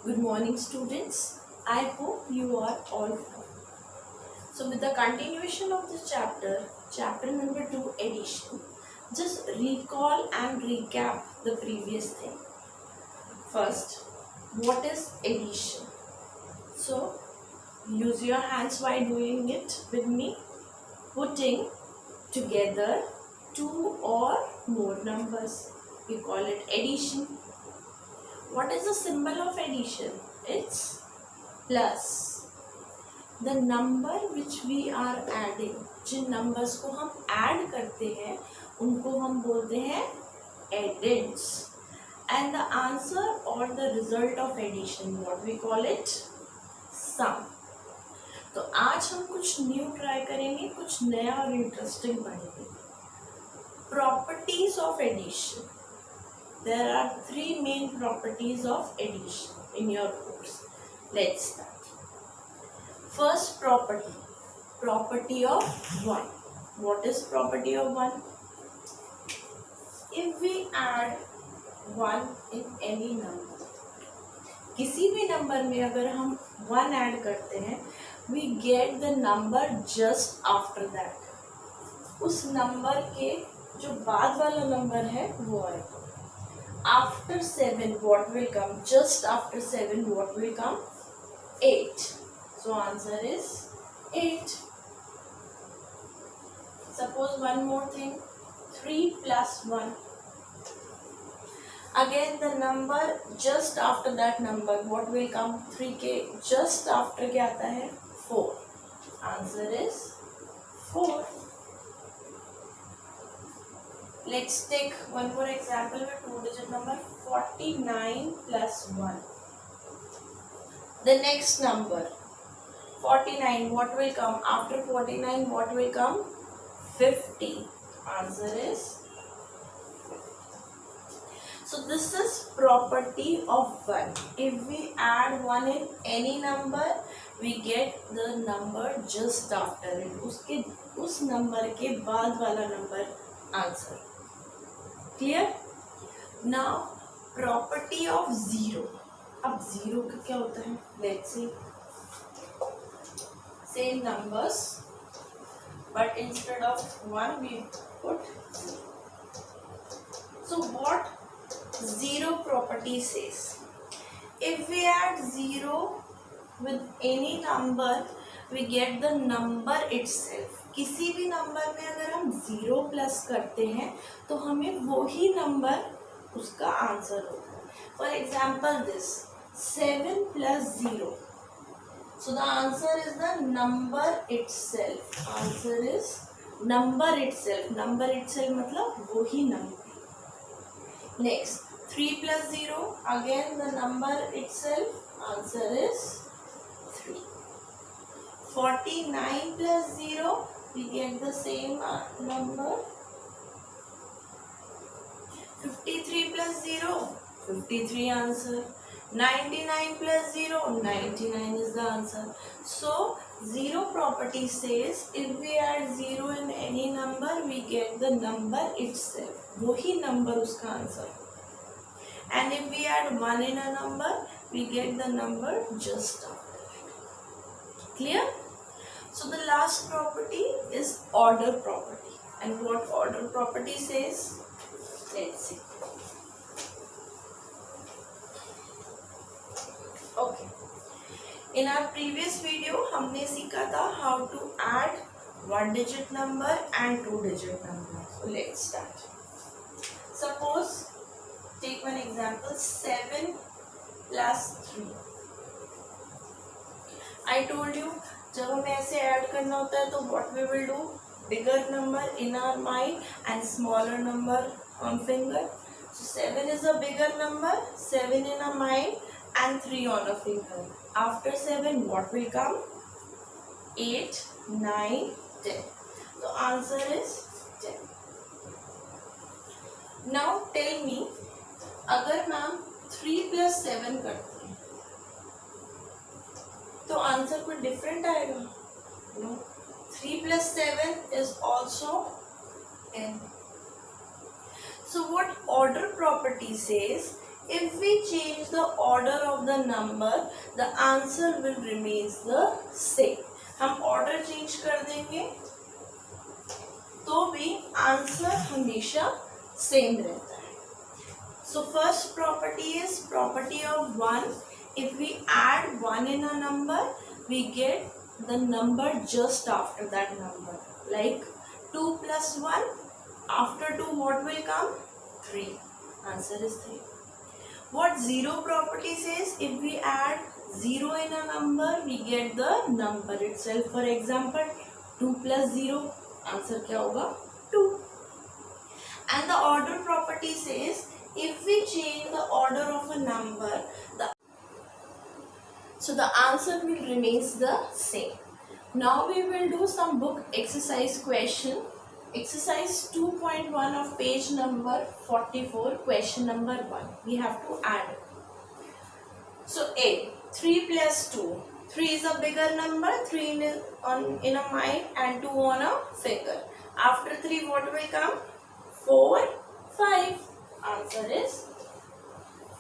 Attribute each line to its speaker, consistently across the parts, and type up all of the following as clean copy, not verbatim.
Speaker 1: Good morning, students. I hope you are all fine. So, with the continuation of this chapter number 2, addition, just recall and recap the previous thing. First, what is addition? So, use your hands while doing it with me. Putting together two or more numbers. We call it addition. What is the symbol of addition? It's plus. The number which we are adding, Jin numbers को हम add करते हैं उनको हम बोलते हैं addends. And the answer or the result of addition, what we call it? Sum. तो आज हम कुछ न्यू ट्राई करेंगे, कुछ नया और इंटरेस्टिंग पढ़ेंगे. Properties of addition. There are three main properties of addition in your course. Let's start. First property of 1. What is property of 1? If we add 1 in any number, किसी भी number में अगर हम 1 ऐड करते हैं, we get the number just after that. उस number के जो बाद वाला नंबर है वो आएगा. After 7 what will come? Just after 7 what will come? 8. So answer is 8. Suppose one more thing, 3 plus 1. Again the number just after that number what will come? 3 के just after क्या आता है? 4. Answer is 4. Let's take one more example with two-digit number 49 plus 1. The next number 49, what will come? After 49 what will come? 50. Answer is 50. So this is property of 1. If we add 1 in any number, we get the number just after it. उसके उस number के बाद वाला number answer. Clear? Now property of 0. अब 0 का क्या होता है? Let's see. Same numbers, but instead of 1 we put 0. So what 0 property says? If we add 0 with any number, we get the number itself. किसी भी नंबर में अगर हम 0 प्लस करते हैं तो हमें वो ही नंबर उसका आंसर होता है. For example this 7 plus 0. So the answer is the number itself. Answer is number itself. Number itself मतलब वो ही number. Next 3 plus 0. Again the number itself. Answer is 3. 49 plus 0. We get the same number. 53 plus 0, 53 answer. 99 plus 0, 99 is the answer. So 0 property says if we add 0 in any number, we get the number itself. वही number उसका answer. And if we add 1 in a number, we get the number just after it. Clear? So the last property is order property. And what order property says? Let's see. Okay. In our previous video, हमने सीखा था how to add one digit number and two digit number. So let's start. Suppose take one example 7 plus 3. I told you जब हमें ऐसे add करना होता है तो what we will do? Bigger number in our mind and smaller number on finger. So 7 is a bigger number, 7 in our mind and 3 on a finger. After 7 what will come? 8, 9, 10. So answer is 10. Now tell me, अगर ma'am 3 plus 7 करते तो answer कोई different आएगा? No. 3 plus 7 is also 10. So what order property says? If we change the order of the number, the answer will remains the same. हम order change कर देंगे तो भी आंसर हमेशा सेम रहता है. So first property is property of 1. If we add 1 in a number, we get the number just after that number. Like 2 plus 1, after 2 what will come? 3. Answer is 3. What 0 property says, if we add 0 in a number, we get the number itself. For example, 2 plus 0, answer क्या होगा? 2. And the order property says, if we change the order of a number, so the answer will remains the same. Now we will do some book exercise question. Exercise 2.1 of page number 44, question number 1. We have to add. So A, 3 plus 2. 3 is a bigger number, 3 in a mind and 2 on a finger. After 3 what will come? 4, 5. Answer is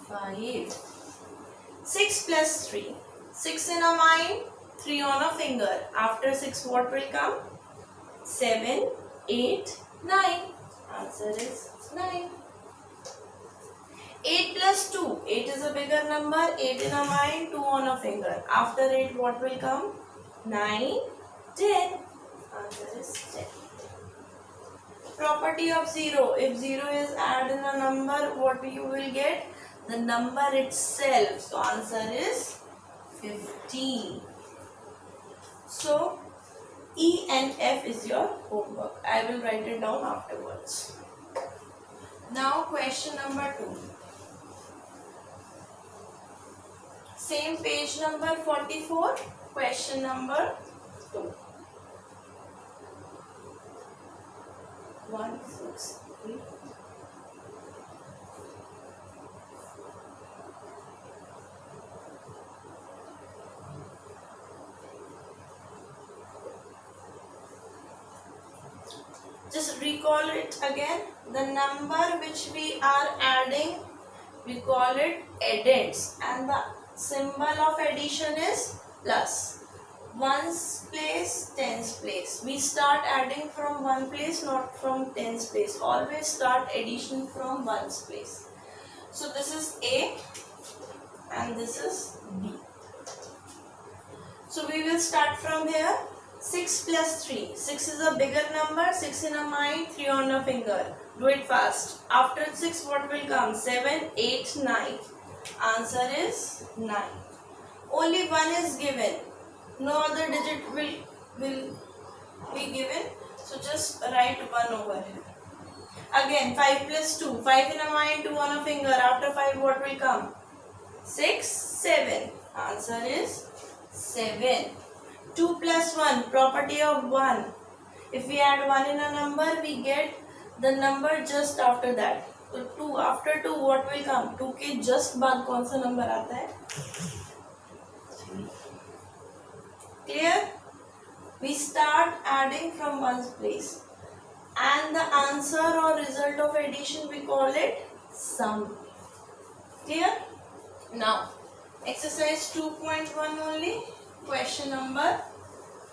Speaker 1: 5. 6 plus 3. 6 in a mind, 3 on a finger. After 6 what will come? 7, 8, 9. Answer is 9. 8 plus 2. 8 is a bigger number. 8 in a mind, 2 on a finger. After 8 what will come? 9, 10. Answer is 10. Property of 0. If 0 is added in a number, what you will get? The number itself. So answer is 15. So E and F is your homework. I will write it down afterwards. Now question number 2. Same page number 44. Question number 2. 1, 6, 3. Just recall it again. The number which we are adding, we call it addends, and the symbol of addition is plus. Ones place, tens place. We start adding from one place, not from tens place. Always start addition from ones place. So this is A and this is B. So we will start from here. 6 plus 3. 6 is a bigger number. 6 in a mind, 3 on a finger. Do it fast. After 6 what will come? 7, 8, 9. Answer is 9. Only 1 is given. No other digit will be given. So just write 1 over here. Again 5 plus 2. 5 in a mind, 2 on a finger. After 5 what will come? 6, 7. Answer is 7. 2 plus 1, property of 1. If we add 1 in a number, we get the number just after that. So 2, after 2 what will come? 2 के just बाद कौन सा number आता है? 3. Clear? We start adding from one's place. And the answer or result of addition, we call it sum. Clear? Now, exercise 2.1 only. Question number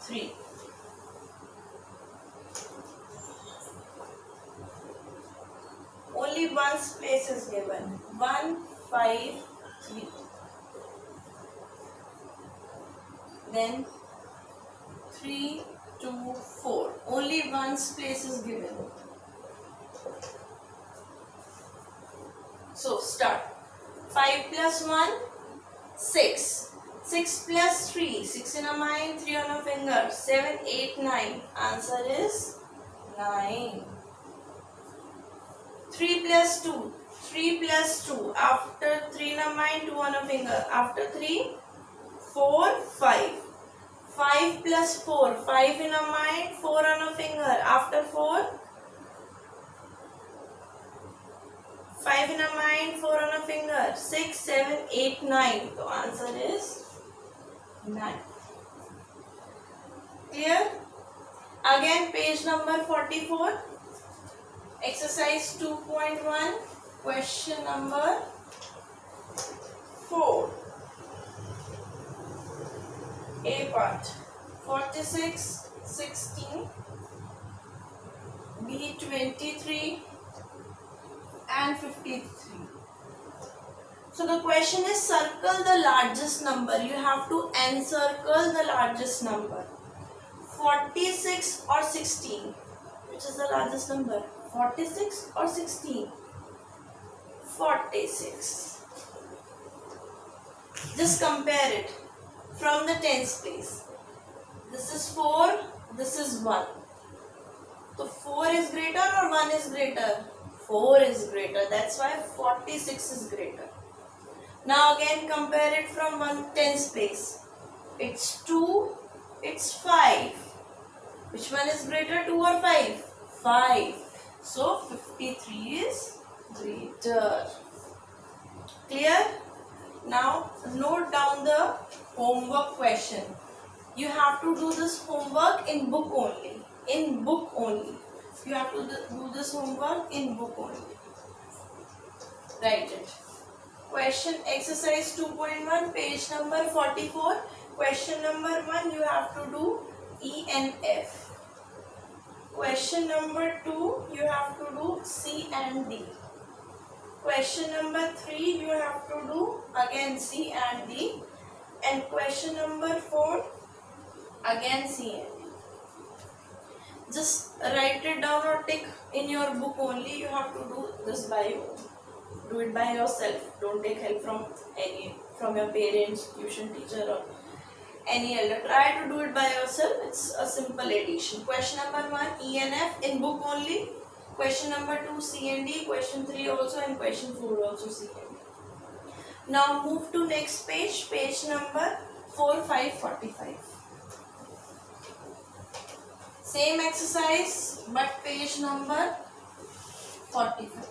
Speaker 1: 3. Only one's place is given. 1, 5, 3. Then 3, 2, 4. Only one's place is given. So start. 5 plus 1, 6. 6 plus 3, 6 in a mind, 3 on a finger, 7, 8, 9. Answer is 9. 3 plus 2, 3 plus 2. After 3 in a mind, 2 on a finger. After 3, 4, 5. 5 plus 4, 5 in a mind, 4 on a finger. After 4, 5 in a mind, 4 on a finger. 6, 7, 8, 9. So answer is 9. Clear? Again page number 44. Exercise 2.1. Question number part 46, 16, B 23 and 53. So the question is circle the largest number. You have to encircle the largest number. 46 or 16. Which is the largest number? 46 or 16? 46. Just compare it from the tens place. This is 4, this is 1. So 4 is greater or 1 is greater? 4 is greater. That's why 46 is greater. Now again compare it from 1 tens place. It's 2, it's 5. Which one is greater, 2 or 5? 5. So 53 is greater. Clear? Now note down the homework question. You have to do this homework in book only. In book only. You have to do this homework in book only. Write it. Question exercise 2.1, page number 44. Question number 1, you have to do E and F. Question number 2, you have to do C and D. Question number 3, you have to do again C and D. And question number 4, again C and D. Just write it down or tick in your book only. You have to do this by you. Do it by yourself. Don't take help from your parents, tuition teacher or any elder. Try to do it by yourself. It's a simple addition. Question number 1, E and F in book only. Question number 2, C and D. Question 3 also, and question 4 also C and D. Now move to next page. Page number 45. Same exercise but page number 45.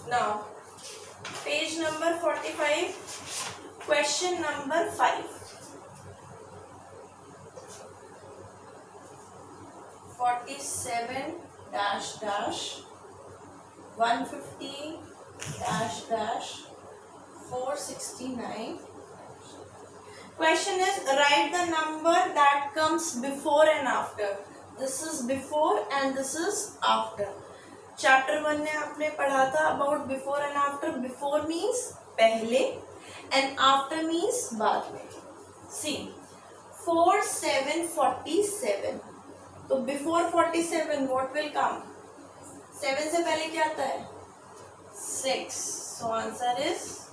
Speaker 1: Now page number 45, question number 5. 47 dash dash 150 dash dash 469. Question is write the number that comes before and after. This is before and this is after. Chapter 1 में आपने पढ़ा था about before and after. Before means पहले and after means बाद में. See, 4, 7, 47. तो before 47 what will come? 7 से पहले क्या आता है? 6. So answer is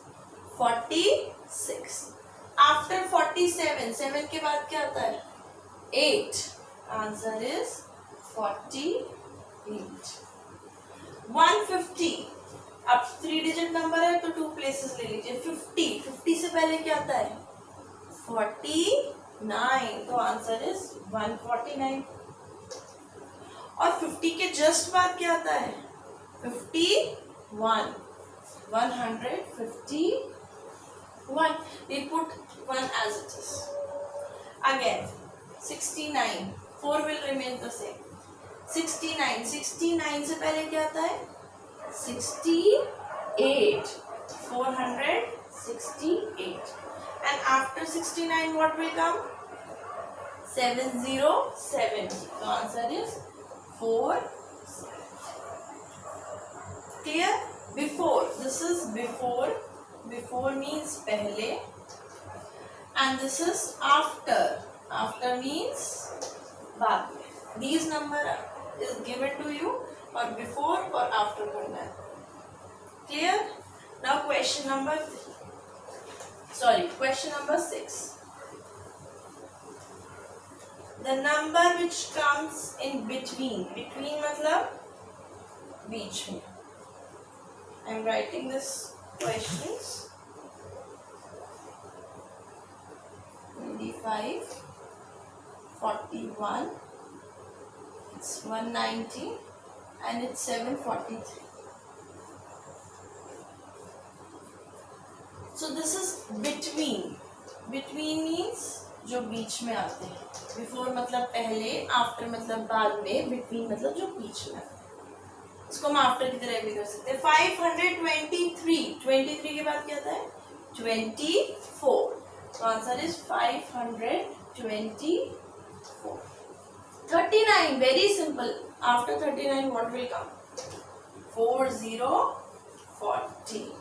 Speaker 1: 46. After 47, 7 के बाद क्या आता है? 8. Answer is 48. 150. अब 3 डिजिट नंबर है तो 2 प्लेसेस ले लीजिए. 50 से पहले क्या आता है? 49. तो आंसर इज 149. और 50 के जस्ट बाद क्या आता है? 51. 151. We put 1 as it is. Again 69. 4 will remain the same. 69 से पहले क्या आता है? 68. 468. And after 69 what will come? 7070. The answer is 4. Clear? Before. This is before. Before means पहले. And this is after. After means बाद में. These number is given to you or before or after करना है. Clear? Now question number 6. The number which comes in between. Between मतलब बीच में. I am writing this questions. 25, 41, it's 190 and it's 743. So this is between. Between means जो बीच में आते हैं. Before मतलब पहले, after मतलब बाद में, between मतलब जो बीच में आते हैं. इसको हम after की तरह भी कर सकते हैं. 523. 23 के बाद क्या आता है? 524. So answer is 524. 39, very simple. After 39, what will come? 40, 40.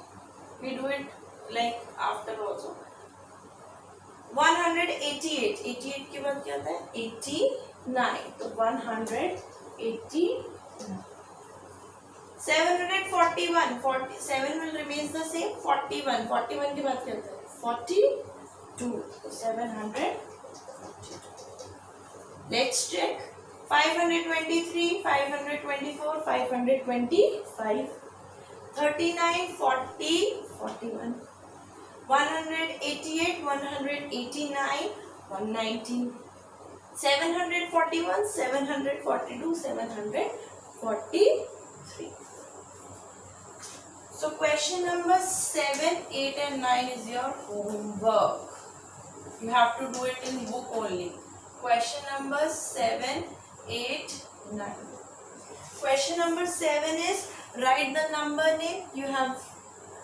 Speaker 1: We do it like after also. 188. 88 के बाद क्या आता है? 89. तो 189. 741. 47 will remain the same. 41. 41 के बाद क्या आता है? 42. तो 742. Let's check. 523, 524, 525. 39, 40, 41. 188, 189, 119. 741, 742, 743. So question number 7, 8 and 9 is your homework. You have to do it in book only. Question number 7, 8, 9. Question number 7 is write the number name. You have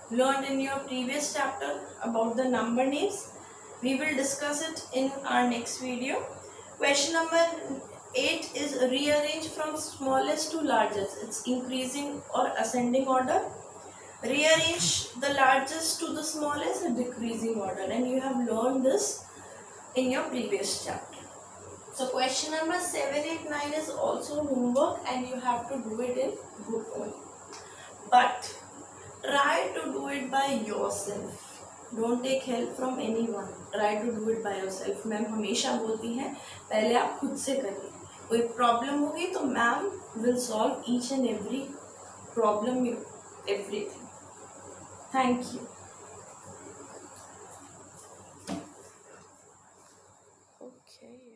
Speaker 1: learned in your previous chapter about the number names. We will discuss it in our next video. Question number 8 is rearrange from smallest to largest. It's increasing or ascending order. Rearrange the largest to the smallest in decreasing order, and you have learned this in your previous chapter. So question number 7, 8, 9 is also homework, and you have to do it in book only. But try to do it by yourself. Don't take help from anyone. Try to do it by yourself. Ma'am हमेशा बोलती हैं पहले आप खुद से करिए. कोई problem होगी तो ma'am will solve each and every problem, everything. Thank you. Okay.